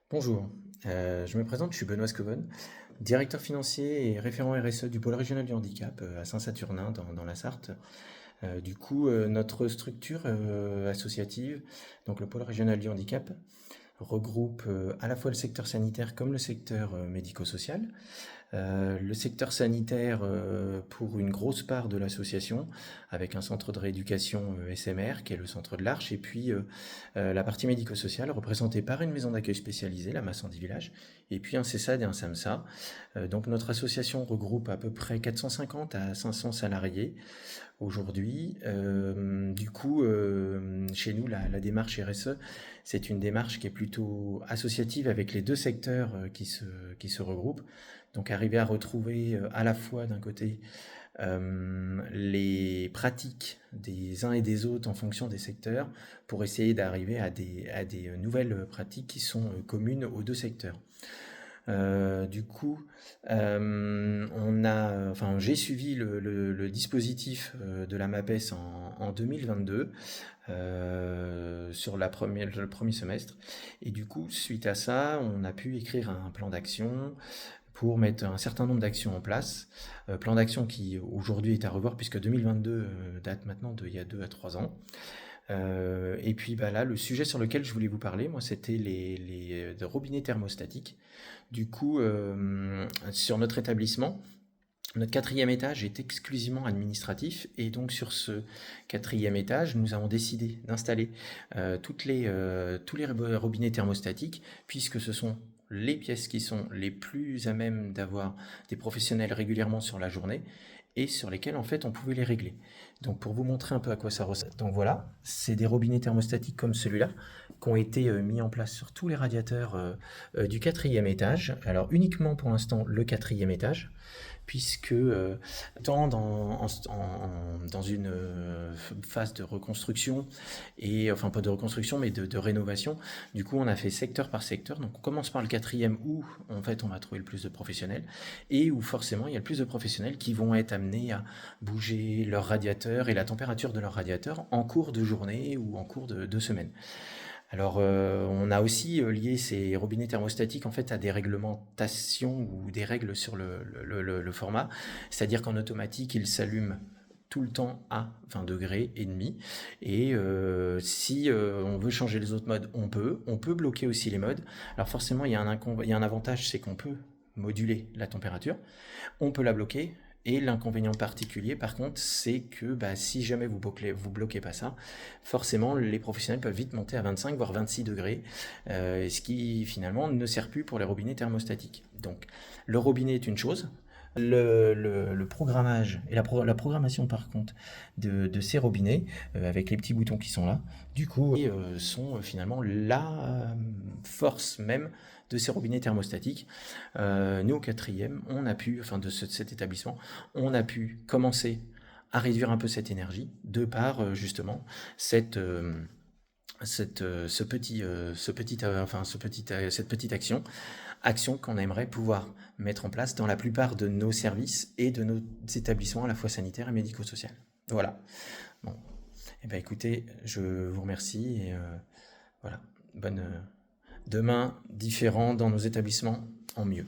Bonjour, je me présente, je suis Benoît Scoven, directeur financier et référent RSE du pôle régional du handicap à Saint-Saturnin dans la Sarthe. Notre structure associative, donc le pôle régional du handicap, regroupe à la fois le secteur sanitaire comme le secteur médico-social. Le secteur sanitaire pour une grosse part de l'association, avec un centre de rééducation SMR qui est le centre de l'Arche, et puis la partie médico-sociale représentée par une maison d'accueil spécialisée, la Massandie Village, et puis un CESAD et un SAMSA. Donc notre association regroupe à peu près 450 à 500 salariés aujourd'hui. Chez nous, la démarche RSE, c'est une démarche qui est plutôt associative avec les deux secteurs qui se regroupent. Donc arriver à retrouver à la fois d'un côté les pratiques des uns et des autres en fonction des secteurs pour essayer d'arriver à des nouvelles pratiques qui sont communes aux deux secteurs. J'ai suivi le dispositif de la MAPES en 2022 sur le premier semestre. Et du coup, suite à ça, on a pu écrire un plan d'action pour mettre un certain nombre d'actions en place. Plan d'action qui aujourd'hui est à revoir puisque 2022 date maintenant d'il y a 2 à 3 ans. Là, le sujet sur lequel je voulais vous parler, moi, c'était les robinets thermostatiques. Sur notre établissement, notre quatrième étage est exclusivement administratif et donc sur ce quatrième étage, nous avons décidé d'installer tous les robinets thermostatiques puisque ce sont les pièces qui sont les plus à même d'avoir des professionnels régulièrement sur la journée et sur lesquels en fait on pouvait les régler. Donc pour vous montrer un peu à quoi ça ressemble. Donc voilà, c'est des robinets thermostatiques comme celui-là qui ont été mis en place sur tous les radiateurs du quatrième étage. Alors uniquement pour l'instant le quatrième étage, puisque dans une phase de reconstruction, et enfin pas de reconstruction mais de rénovation, du coup on a fait secteur par secteur, donc on commence par le quatrième où en fait on va trouver le plus de professionnels, et où forcément il y a le plus de professionnels qui vont être amenés à bouger leur radiateur et la température de leur radiateur en cours de journée ou en cours de semaine. Alors, on a aussi lié ces robinets thermostatiques en fait à des réglementations ou des règles sur le format, c'est-à-dire qu'en automatique, ils s'allument tout le temps à 20 degrés et demi. Et si on veut changer les autres modes, on peut bloquer aussi les modes. Alors forcément, il y a un avantage, c'est qu'on peut moduler la température, on peut la bloquer. Et l'inconvénient particulier, par contre, c'est que si jamais vous bloquez pas ça, forcément, les professionnels peuvent vite monter à 25, voire 26 degrés, ce qui finalement ne sert plus pour les robinets thermostatiques. Donc, le robinet est une chose. Le programmage et la programmation, par contre, de ces robinets, avec les petits boutons qui sont là, du coup, sont finalement la force même de ces robinets thermostatiques. Nous, au quatrième, on a pu, enfin cet établissement, on a pu commencer à réduire un peu cette énergie de par justement cette cette petite action qu'on aimerait pouvoir mettre en place dans la plupart de nos services et de nos établissements à la fois sanitaires et médico-sociaux. Voilà. Bon, et écoutez, je vous remercie et voilà, bonne demain différent dans nos établissements en mieux.